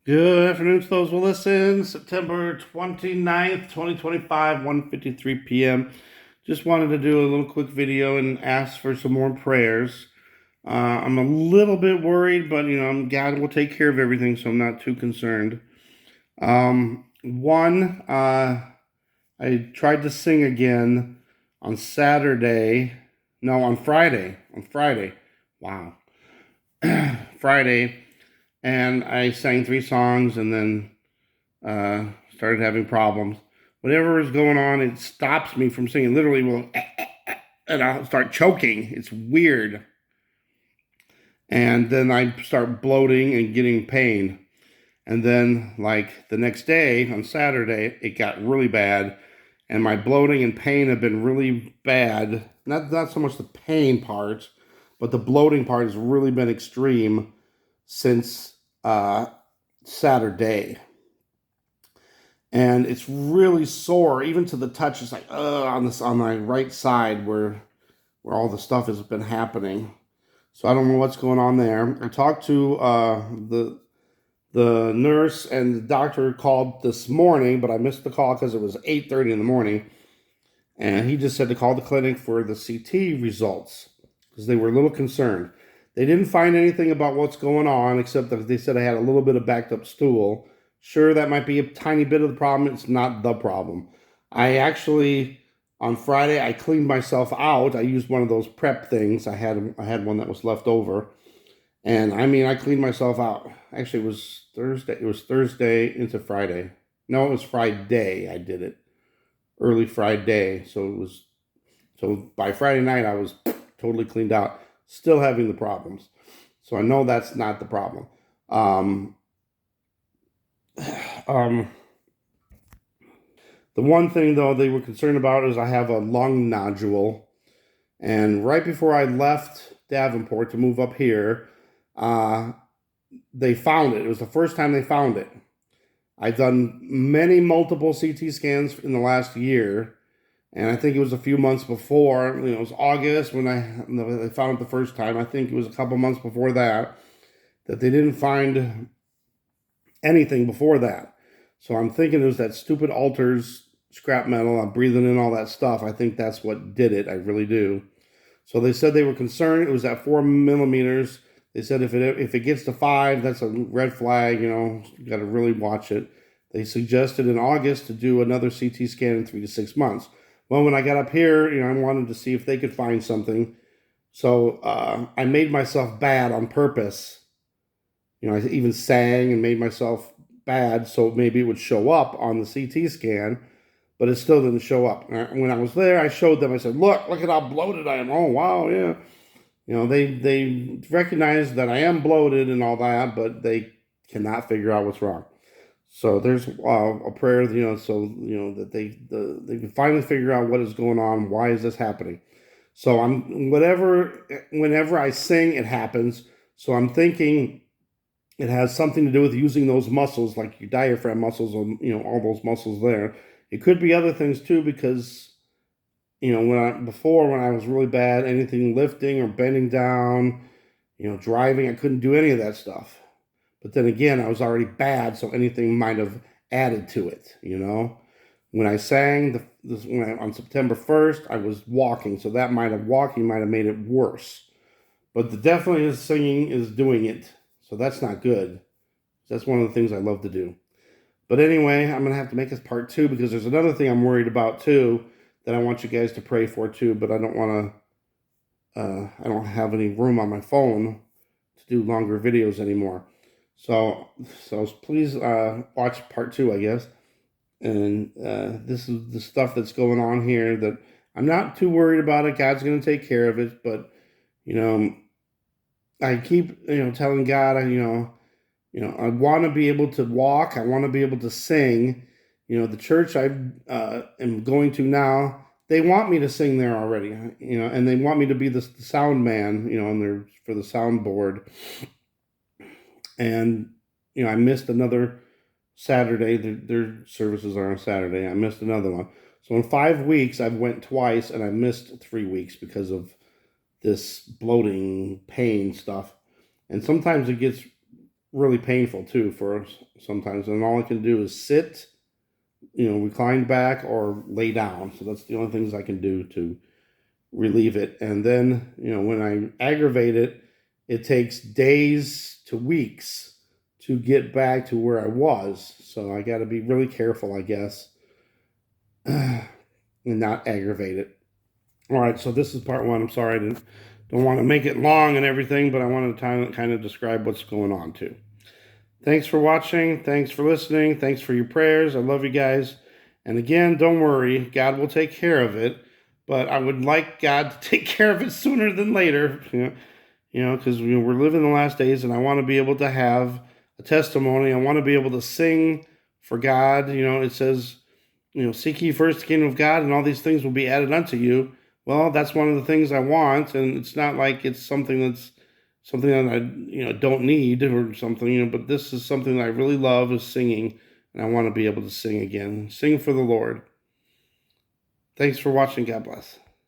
Good afternoon to those who listen. September 29th, 2025, 1:53 p.m. Just wanted to do a little quick video and ask for some more prayers. I'm a little bit worried, but God will take care of everything, so I'm not too concerned. One, I tried to sing again on Saturday. No, on Friday. On Friday. Wow. Friday. And I sang 3 songs and then started having problems. Whatever is going on, it stops me from singing. Literally, and I'll start choking. It's weird. And then I start bloating and getting pain. And then, like the next day on Saturday, it got really bad. And my bloating and pain have been really bad. Not so much the pain part, but the bloating part has really been extreme since Saturday. And it's really sore, even to the touch. It's like on my right side where all the stuff has been happening. So I don't know what's going on there. I talked to the nurse, and the doctor called this morning, but I missed the call because it was 8:30 in the morning, and he just said to call the clinic for the CT results because they were a little concerned. They didn't find anything about what's going on except that they said I had a little bit of backed up stool. Sure, that might be a tiny bit of the problem. It's not the problem. I actually, on Friday, I cleaned myself out. I used one of those prep things. I had one that was left over. And I mean, I cleaned myself out. Actually, it was Thursday. It was Thursday into Friday. No, it was Friday I did it. Early Friday. So by Friday night I was totally cleaned out. Still having the problems. So I know that's not the problem. Um, um, the one thing though they were concerned about is I have a lung nodule, and right before I left Davenport to move up here, uh, they found it. It was the first time they found it. I've done many multiple CT scans in the last year, and I think it was a few months before. It was August when they found it the first time. I think it was a couple months before that they didn't find anything before that. So I'm thinking it was that stupid alters scrap metal. I'm breathing in all that stuff. I think that's what did it. I really do. So they said they were concerned. It was at 4 millimeters. They said if it gets to 5, that's a red flag. You got to really watch it. They suggested in August to do another CT scan in 3 to 6 months. Well, when I got up here, I wanted to see if they could find something. So I made myself bad on purpose. I even sang and made myself bad so maybe it would show up on the CT scan, but it still didn't show up. When I was there, I showed them. I said, look at how bloated I am. Oh, wow, yeah. They recognize that I am bloated and all that, but they cannot figure out what's wrong. So there's a prayer, that they can finally figure out what is going on. Why is this happening? So whenever I sing, it happens. So I'm thinking it has something to do with using those muscles, like your diaphragm muscles, or all those muscles there. It could be other things too, because when I was really bad, anything lifting or bending down, driving, I couldn't do any of that stuff. But then again, I was already bad, so anything might have added to it. When I sang on September 1st, I was walking, so walking might have made it worse. But definitely the singing is doing it, so that's not good. That's one of the things I love to do. But anyway, I'm gonna have to make this part 2 because there's another thing I'm worried about too that I want you guys to pray for too. But I don't want to. I don't have any room on my phone to do longer videos anymore. So please watch part 2, I guess. And this is the stuff that's going on here that I'm not too worried about it. God's going to take care of it. But I keep telling God, I want to be able to walk. I want to be able to sing. The church I am going to now, they want me to sing there already. And they want me to be the sound man. And for the soundboard. And I missed another Saturday. Their services are on Saturday. I missed another one. So in 5 weeks, I've went twice, and I missed 3 weeks because of this bloating pain stuff. And sometimes it gets really painful too for sometimes. And all I can do is sit, recline back or lay down. So that's the only things I can do to relieve it. And then, when I aggravate it, it takes days to weeks to get back to where I was. So I got to be really careful, I guess, and not aggravate it. All right, so this is part one. I'm sorry, I don't want to make it long and everything, but I wanted to kind of describe what's going on too. Thanks for watching. Thanks for listening. Thanks for your prayers. I love you guys. And again, don't worry. God will take care of it. But I would like God to take care of it sooner than later. Because we're living the last days, and I want to be able to have a testimony. I want to be able to sing for God. It says, seek ye first the kingdom of God, and all these things will be added unto you. Well, that's one of the things I want, and it's not like it's something that I don't need or something. But this is something that I really love, is singing, and I want to be able to sing again, sing for the Lord. Thanks for watching. God bless.